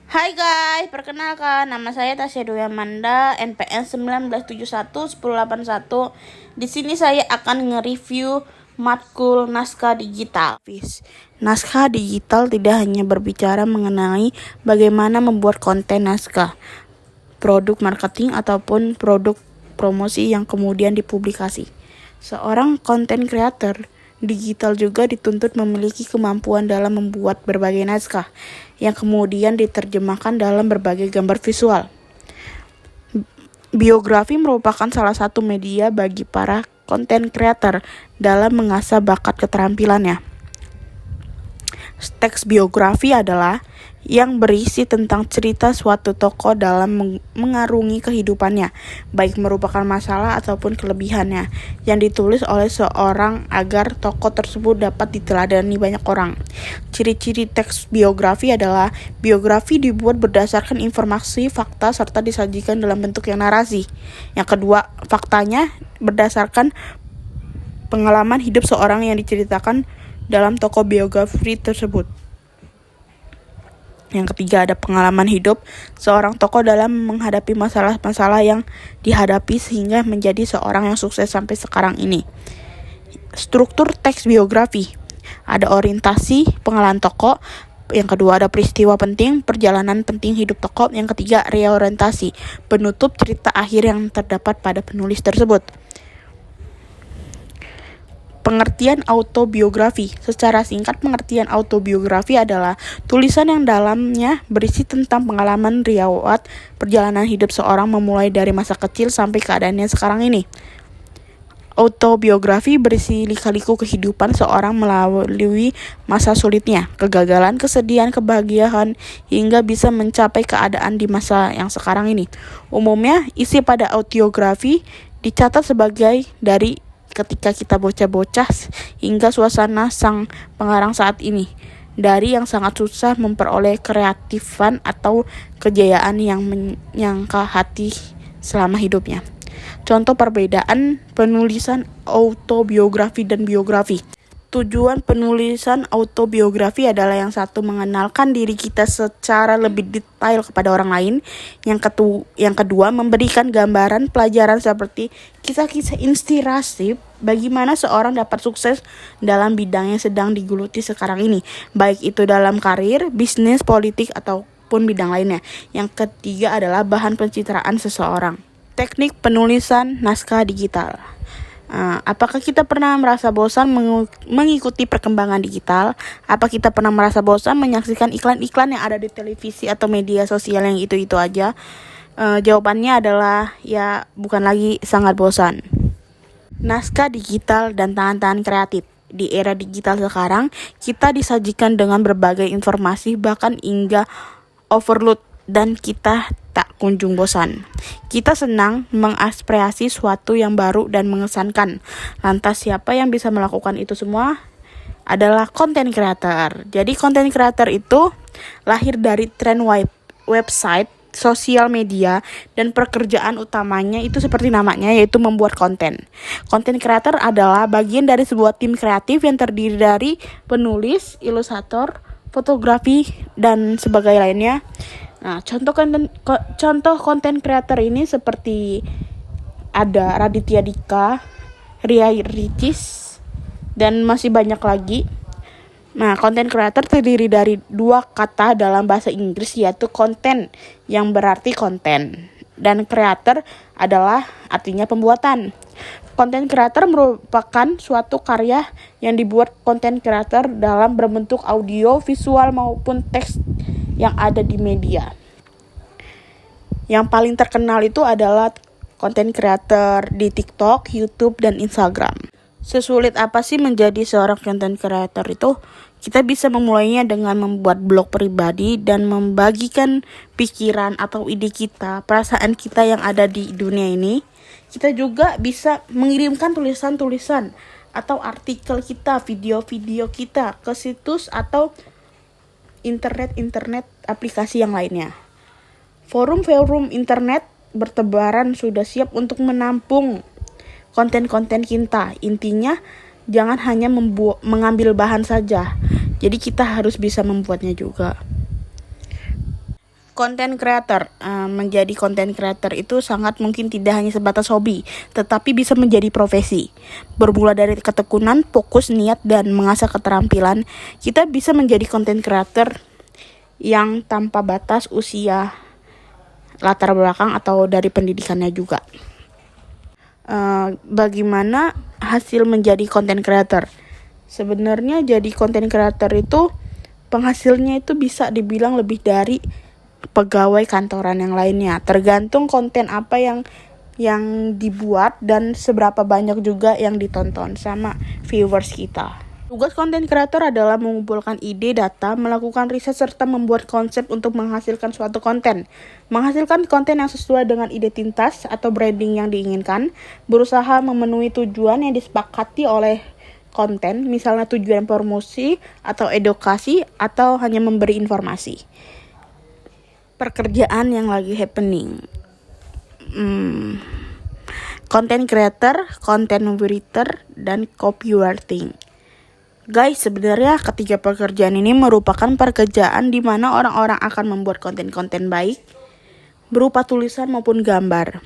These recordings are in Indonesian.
Hai guys, perkenalkan nama saya Tasya Dwi Amanda, NPM 1971 Di sini saya akan nge-review matkul naskah digital. Naskah digital tidak hanya berbicara mengenai bagaimana membuat konten naskah, produk marketing ataupun produk promosi yang kemudian dipublikasi. Seorang content creator digital juga dituntut memiliki kemampuan dalam membuat berbagai naskah yang kemudian diterjemahkan dalam berbagai gambar visual. Biografi merupakan salah satu media bagi para content creator dalam mengasah bakat keterampilannya. Teks biografi adalah yang berisi tentang cerita suatu tokoh dalam mengarungi kehidupannya, baik merupakan masalah ataupun kelebihannya, yang ditulis oleh seorang agar tokoh tersebut dapat diteladani banyak orang. Ciri-ciri teks biografi adalah biografi dibuat berdasarkan informasi, fakta, serta disajikan dalam bentuk yang narasi. Yang kedua, faktanya berdasarkan pengalaman hidup seorang yang diceritakan dalam tokoh biografi tersebut. Yang ketiga, ada pengalaman hidup seorang tokoh dalam menghadapi masalah-masalah yang dihadapi sehingga menjadi seorang yang sukses sampai sekarang ini. Struktur teks biografi. Ada orientasi pengalaman tokoh. Yang kedua, ada peristiwa penting, perjalanan penting hidup tokoh. Yang ketiga, reorientasi, penutup cerita akhir yang terdapat pada penulis tersebut. Pengertian autobiografi. Secara singkat, pengertian autobiografi adalah tulisan yang dalamnya berisi tentang pengalaman riwayat perjalanan hidup seorang memulai dari masa kecil sampai keadaannya sekarang ini. Autobiografi berisi lika-liku kehidupan seorang melalui masa sulitnya, kegagalan, kesedihan, kebahagiaan, hingga bisa mencapai keadaan di masa yang sekarang ini. Umumnya, isi pada autobiografi dicatat sebagai dari ketika kita bocah-bocah hingga suasana sang pengarang saat ini, dari yang sangat susah memperoleh kreatifan atau kejayaan yang menyangka hati selama hidupnya. Contoh perbedaan penulisan autobiografi dan biografi. Tujuan penulisan autobiografi adalah yang satu, mengenalkan diri kita secara lebih detail kepada orang lain. Yang kedua, memberikan gambaran pelajaran seperti kisah-kisah inspirasi bagaimana seorang dapat sukses dalam bidang yang sedang digeluti sekarang ini, baik itu dalam karir, bisnis, politik, ataupun bidang lainnya. Yang ketiga adalah bahan pencitraan seseorang. Teknik penulisan naskah digital. Apakah kita pernah merasa bosan mengikuti perkembangan digital? Apa kita pernah merasa bosan menyaksikan iklan-iklan yang ada di televisi atau media sosial yang itu-itu aja? Jawabannya adalah ya, bukan lagi sangat bosan. Naskah digital dan tangan-tangan kreatif. Di era digital sekarang, kita disajikan dengan berbagai informasi, bahkan hingga overload, dan kita tak kunjung bosan. Kita senang mengaspirasi sesuatu yang baru dan mengesankan. Lantas siapa yang bisa melakukan itu semua? Adalah content creator. Jadi content creator itu lahir dari tren website, sosial media, dan pekerjaan utamanya itu seperti namanya, yaitu membuat konten. Content creator adalah bagian dari sebuah tim kreatif yang terdiri dari penulis, ilustrator, fotografi, dan sebagainya lainnya. Nah, contoh konten creator ini seperti ada Raditya Dika, Ria Ricis, dan masih banyak lagi. Nah, content creator terdiri dari dua kata dalam bahasa Inggris, yaitu content yang berarti konten, dan creator adalah artinya pembuatan. Content creator merupakan suatu karya yang dibuat content creator dalam berbentuk audio, visual, maupun teks yang ada di media. Yang paling terkenal itu adalah content creator di TikTok, YouTube, dan Instagram. Sesulit apa sih menjadi seorang content creator itu? Kita bisa memulainya dengan membuat blog pribadi dan membagikan pikiran atau ide kita, perasaan kita yang ada di dunia ini. Kita juga bisa mengirimkan tulisan-tulisan atau artikel kita, video-video kita ke situs atau internet aplikasi yang lainnya. Forum-forum internet bertebaran sudah siap untuk menampung konten-konten kita. Intinya jangan hanya mengambil bahan saja. Jadi kita harus bisa membuatnya juga. Content creator, menjadi content creator itu sangat mungkin tidak hanya sebatas hobi, tetapi bisa menjadi profesi. Bermula dari ketekunan, fokus, niat, dan mengasah keterampilan, kita bisa menjadi content creator yang tanpa batas usia, latar belakang, atau dari pendidikannya juga. Bagaimana hasil menjadi content creator? Sebenarnya jadi content creator itu penghasilnya itu bisa dibilang lebih dari pegawai kantoran yang lainnya, tergantung konten apa yang dibuat dan seberapa banyak juga yang ditonton sama viewers kita. Tugas konten kreator adalah mengumpulkan ide, data, melakukan riset, serta membuat konsep untuk menghasilkan suatu konten. Menghasilkan konten yang sesuai dengan identitas atau branding yang diinginkan, berusaha memenuhi tujuan yang disepakati oleh konten, misalnya tujuan promosi atau edukasi atau hanya memberi informasi. Pekerjaan yang lagi happening. Content creator, content writer, dan copywriting. Guys, sebenarnya ketiga pekerjaan ini merupakan pekerjaan di mana orang-orang akan membuat konten-konten baik berupa tulisan maupun gambar.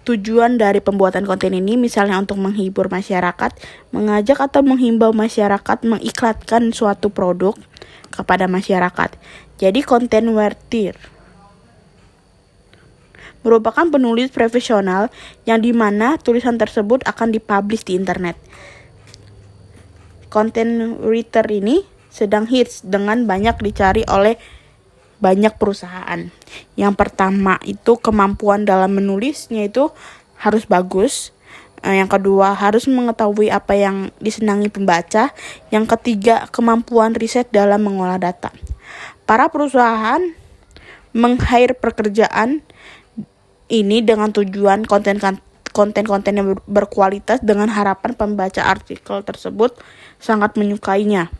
Tujuan dari pembuatan konten ini misalnya untuk menghibur masyarakat, mengajak atau menghimbau masyarakat mengiklankan suatu produk kepada masyarakat. Jadi content writer merupakan penulis profesional yang dimana tulisan tersebut akan dipublish di internet. Content writer ini sedang hits dengan banyak dicari oleh banyak perusahaan. Yang pertama itu kemampuan dalam menulisnya itu harus bagus. Yang kedua harus mengetahui apa yang disenangi pembaca. Yang ketiga kemampuan riset dalam mengolah data. Para perusahaan meng-hire pekerjaan ini dengan tujuan konten-konten yang berkualitas dengan harapan pembaca artikel tersebut sangat menyukainya.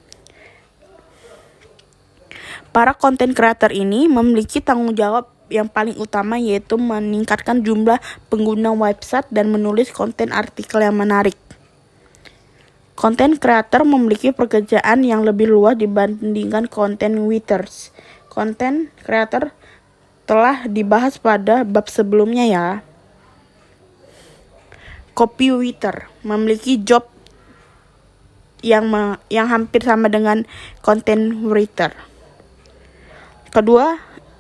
Para content creator ini memiliki tanggung jawab yang paling utama yaitu meningkatkan jumlah pengguna website dan menulis konten artikel yang menarik. Content creator memiliki pekerjaan yang lebih luas dibandingkan content writers. Content creator telah dibahas pada bab sebelumnya ya. Copywriter memiliki job yang hampir sama dengan content writer.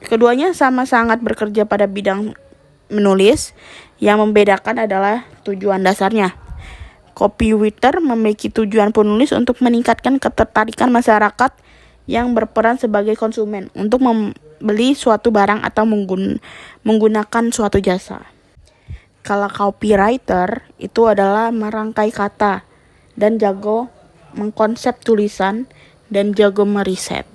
Keduanya sama sangat bekerja pada bidang menulis. Yang membedakan adalah tujuan dasarnya. Copywriter memiliki tujuan penulis untuk meningkatkan ketertarikan masyarakat yang berperan sebagai konsumen untuk membeli suatu barang atau menggunakan suatu jasa. Kalau copywriter itu adalah merangkai kata dan jago mengkonsep tulisan dan jago meriset.